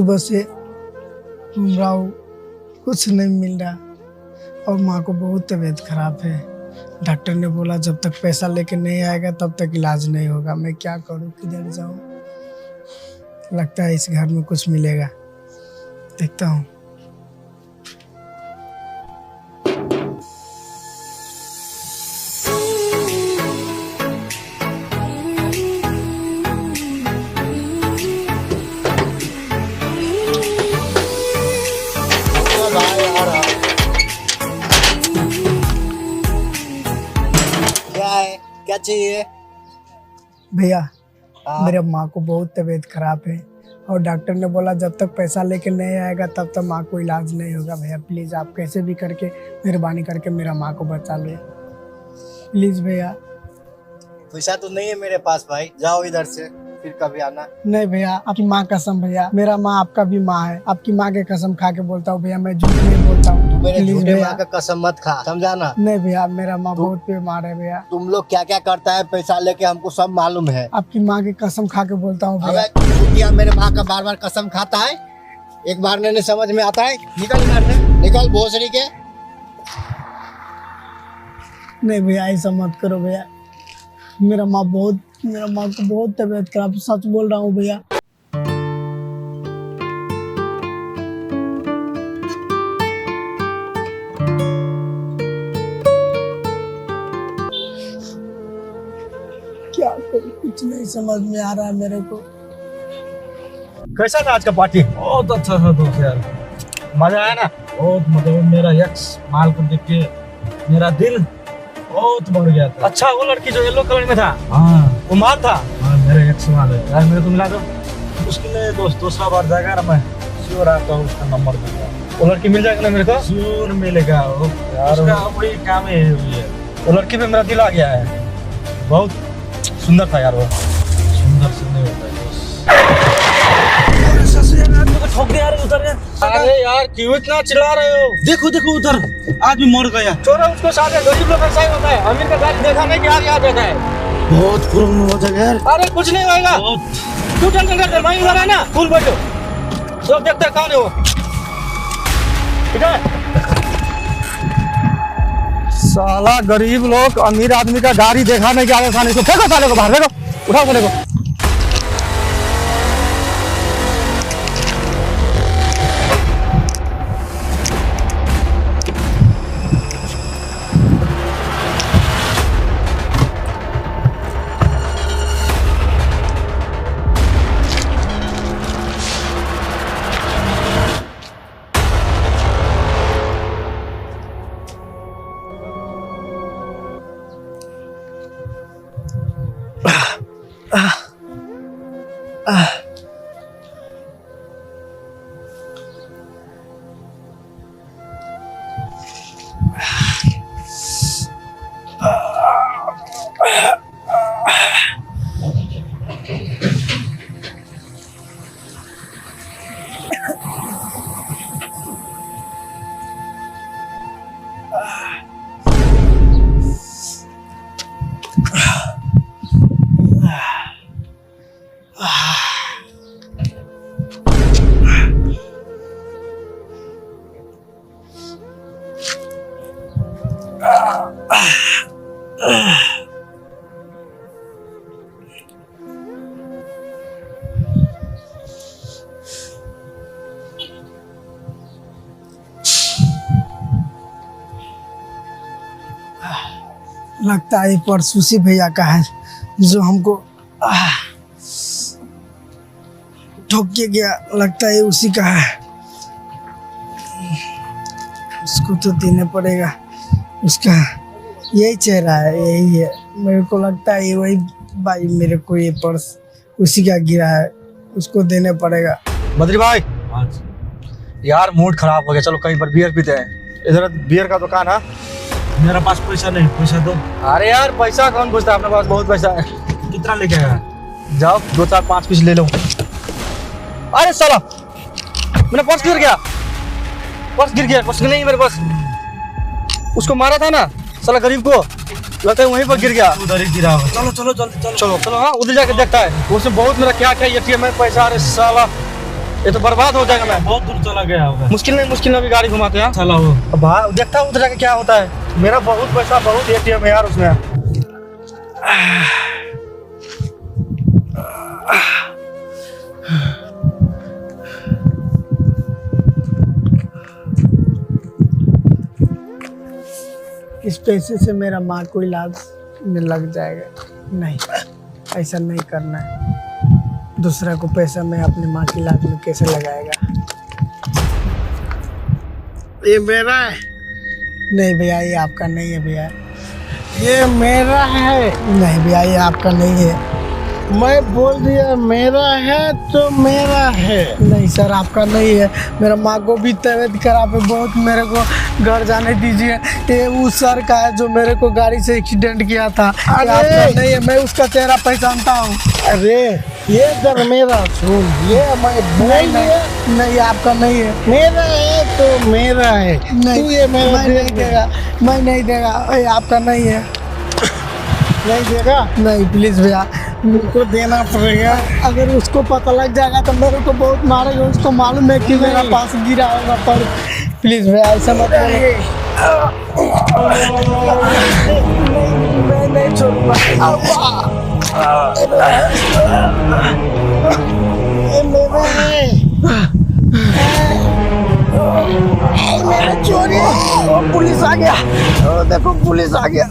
सुबह से घूम रहा हूँ, कुछ नहीं मिल रहा और माँ को बहुत तबीयत खराब है। डॉक्टर ने बोला जब तक पैसा लेके नहीं आएगा तब तक इलाज नहीं होगा। मैं क्या करूँ, किधर जाऊँ? लगता है इस घर में कुछ मिलेगा, देखता हूँ। क्या चाहिए भैया? मेरे माँ को बहुत तबीयत खराब है और डॉक्टर ने बोला जब तक पैसा लेके नहीं आएगा तब तक माँ को इलाज नहीं होगा। भैया प्लीज़ आप कैसे भी करके मेहरबानी करके मेरा माँ को बचा लो प्लीज़ भैया। पैसा तो नहीं है मेरे पास भाई, जाओ इधर से, फिर कभी आना। नहीं भैया, आपकी माँ कसम भैया, मेरा माँ आपका भी माँ है। आपकी माँ के कसम खा के बोलता हूँ भैया, मैं झूठ नहीं बोलता हूँ। मेरे झूठे माँ का कसम मत खा, समझा ना? नहीं भैया, मेरा माँ बहुत बीमार है भैया। तुम लोग क्या क्या करता है पैसा लेके हमको सब मालूम है। आपकी माँ की कसम खा के बोलता हूँ भैया। छुट्टियाँ मेरे माँ का बार बार कसम खाता है, एक बार नहीं समझ में आता है। निकल इधर से, निकल भोसड़ी के। नहीं भैया ऐसा मत करो भैया, मेरा माँ को बहुत तबीयत खराब, सच बोल रहा हूँ भैया। क्या करूं, कुछ नहीं समझ में आ रहा है मेरे को। कैसा था आज का पार्टी? बहुत अच्छा था दोस्त यार, मजा आया ना? बहुत मतलब मेरा यक्स माल को देख के मेरा दिल बहुत बढ़ गया था। अच्छा, वो लड़की जो येलो कलर में था, हाँ वो माल था? हाँ मेरा यक्स माल है यार मेरे को मिला दो। मुश्किल है दोस्त, दूसरा बार जाएगा ना मैं श्योर आता हूँ, उसका नंबर दूंगा। वो लड़की मिल जाएगा ना मेरे को? श्योर मिलेगा वो यार उसका बड़ी काम है हुई है। वो लड़की पे मेरा दिल आ गया है, बहुत सुंदर था यार वो। सुंदर से नहीं होता है दोस्त। ठोक दे यार, उधर गया। अरे यार क्यों इतना चिल्ला रहे हो? देखो देखो उधर आदमी मर गया। छोड़ो उसको, साथ में गरीब लोग ऐसा ही होता है। अमीर का गाड़ी देखा नहीं कि यार याद रहता है। बहुत प्रॉब्लम हो जाएगा यार। अरे कुछ नहीं होगा, तू टेंशन कर, मैं इधर है ना, फूल बैठो, सब देखते हैं कौन है वो। ठीक है? साला गरीब लोग अमीर आदमी का गाड़ी देखा नहीं कि आगे खाने को फेंको, साले को बाहर फेंको, उठाओ साले को। लगता है परसूसी भैया का है जो हमको ठोक के गया, लगता है उसी का है। उसको तो देने पड़ेगा, उसका यही चेहरा है, यही है। मेरे को लगता है वही भाई, मेरे को ये पर्स उसी का गिरा है, उसको देने पड़ेगा। बद्री भाई यार मूड खराब हो गया, चलो कहीं पर बियर पीते हैं। इधर बियर का दुकान है। मेरा पास पैसा नहीं, पैसा दो। अरे यार पैसा कौन पूछता है, अपने पास बहुत पैसा है। कितना लेके आया? जाओ 2-4-5 पीस ले लो। अरे साला मेरा पर्स गिर गया, पर्स नहीं मेरे पास। उसको मारा था ना साला गरीब को, लगता है वहीं पर गिर गया। उधर ही गिरा। चलो चलो जल्दी चलो। चलो हाँ उधर जाके देखता है, उसमें बहुत मेरा क्या क्या एटीएम में पैसा। अरे साला ये तो बर्बाद हो जाएगा। मैं बहुत दूर चला गया होगा। मुश्किल में अभी गाड़ी घुमाते हैं। चला वो अब देखता हूँ उधर जाके क्या होता है। मेरा बहुत पैसा, बहुत एटीएम है यार उसमें। इस पैसे से मेरा माँ को इलाज में लग जाएगा। नहीं, ऐसा नहीं करना है। दूसरा को पैसा मैं अपनी माँ की इलाज में कैसे लगाएगा? ये मेरा है, नहीं भैया, ये आपका नहीं है भैया। ये मेरा है। नहीं भैया, ये आपका नहीं है। मैं बोल दिया मेरा है तो मेरा है। नहीं सर, आपका नहीं है। मेरा माँ को भी तबीयत खराब है बहुत, मेरे को घर जाने दीजिए। ये उस सर का है जो मेरे को गाड़ी से एक्सीडेंट किया था। ये आपका नहीं है, मैं उसका चेहरा पहचानता हूँ। अरे ये सर मेरा सुन, ये मैं बोल दिया नहीं, आपका नहीं है। मेरा है तो मेरा है। नहीं, तू ये मेरा मैं नहीं देगा, मैं नहीं देगा। ये आपका नहीं है। नहीं देगा? नहीं प्लीज भैया, उनको देना पड़ेगा। अगर उसको पता लग जाएगा तो मेरे को बहुत मारेगा। उसको मालूम है कि मेरा पास गिरा होगा, पर प्लीज भैया ऐसा मत बोलो। मैं नहीं छोड़ूंगा। ये मेरा है। मेरा चोरी। पुलिस आ गया, देखो पुलिस आ गया।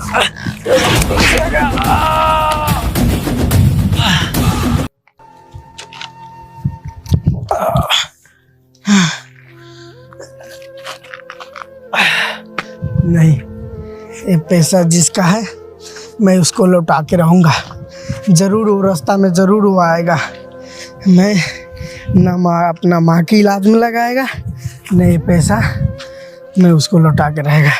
नहीं, ये पैसा जिसका है मैं उसको लौटा के रहूँगा। ज़रूर वो रास्ता में ज़रूर वो आएगा। मैं ना अपना माँ की इलाज में लगाएगा, नहीं पैसा मैं उसको लौटा के रहेगा।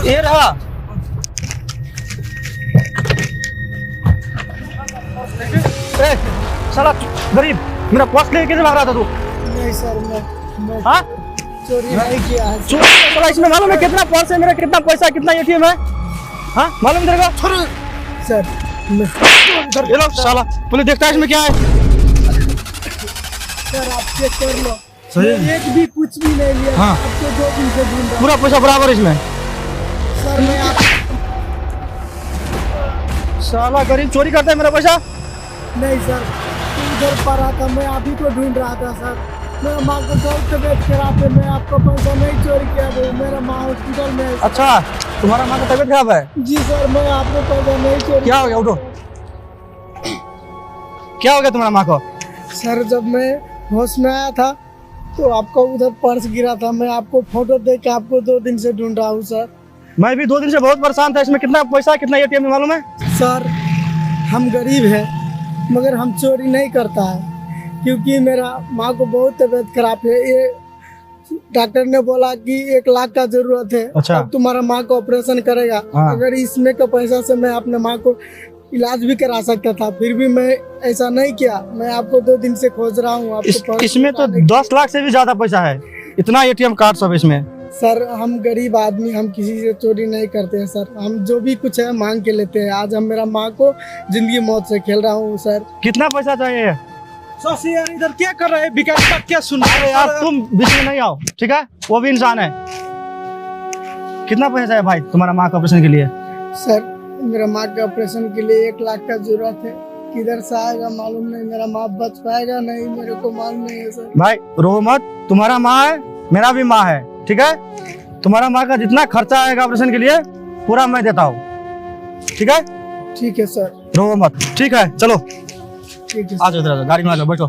ये रहा। ए, साला गरीब, मेरा पर्स लेके कैसे भाग रहा था तू? नहीं सर, मैं हाँ? चोरी नहीं किया है। साला इसमें मालूम है कितना पर्स है मेरा, कितना पैसा, कितना एटीएम है? हाँ मालूम तेरे को? सर ये लो साला, पुलिस देखता है इसमें क्या है। सर आप चेक कर लो। सही है। मैं एक भी कुछ भी नहीं लिया। हाँ। आपको 2 दिन से ढूंढ रहा हूँ। पूरा पैसा बराबर है इसमें। सर मैं आप साला गरीब चोरी करता है मेरा पैसा। नहीं सर, उधर पर रहा था, मैं आप ही को ढूंढ रहा था सर। मेरा माँ को बहुत तबीयत खराब है। मैं आपका पैसा नहीं चोरी किया था। मेरा माँ हॉस्पिटल में है। अच्छा, तुम्हारा माँ का तबीयत खराब है? जी सर, मैं आपको पैसा नहीं चोरी। क्या हो गया? उठो। क्या हो गया तुम्हारा माँ को? सर जब मैं होश में आया था तो आपका उधर पर्स गिरा था। मैं आपको फोटो देख के आपको 2 दिन से ढूंढ रहा हूँ सर। मैं भी 2 दिन से बहुत परेशान था। इसमें कितना पैसा, कितना एटीएम है मालूम है? सर हम गरीब हैं मगर हम चोरी नहीं करता है, क्योंकि मेरा माँ को बहुत तबीयत खराब है। ये डॉक्टर ने बोला कि 1 लाख का जरूरत है। अच्छा। अब तुम्हारा माँ को ऑपरेशन करेगा। हाँ। अगर इसमें का पैसा से मैं अपने माँ को इलाज भी करा सकता था, फिर भी मैं ऐसा नहीं किया। मैं आपको 2 दिन से खोज रहा हूँ। इसमें तो 10 लाख से भी ज्यादा पैसा है। इतना एटीएम कार्ड सब इसमें। सर हम गरीब आदमी, हम किसी से चोरी नहीं करते हैं सर। हम जो भी कुछ है मांग के लेते हैं। आज हम मेरा माँ को जिंदगी मौत से खेल रहा हूँ सर। कितना पैसा चाहिए? शशि यार इधर क्या कर रहे हैं? विकास का क्या सुन रहे अरे हो यार तुम बीच में नहीं आओ, ठीक है? वो भी इंसान है। कितना पैसा चाहिए भाई तुम्हारा माँ का ऑपरेशन के लिए? सर मेरा माँ के ऑपरेशन के लिए 1 लाख का जरूरत है। किधर से आएगा मालूम नहीं। मेरा माँ बच पाएगा नहीं, मेरे को मालूम नहीं है सर। भाई रो मत, तुम्हारा माँ है, मेरा भी माँ है, ठीक है? तुम्हारा माँ का जितना खर्चा आएगा ऑपरेशन के लिए पूरा मैं देता हूँ, ठीक है? ठीक है सर। रो मत, ठीक है? चलो ठीक है आ जाओ, इधर आ जाओ, गाड़ी में आ जाओ, बैठो।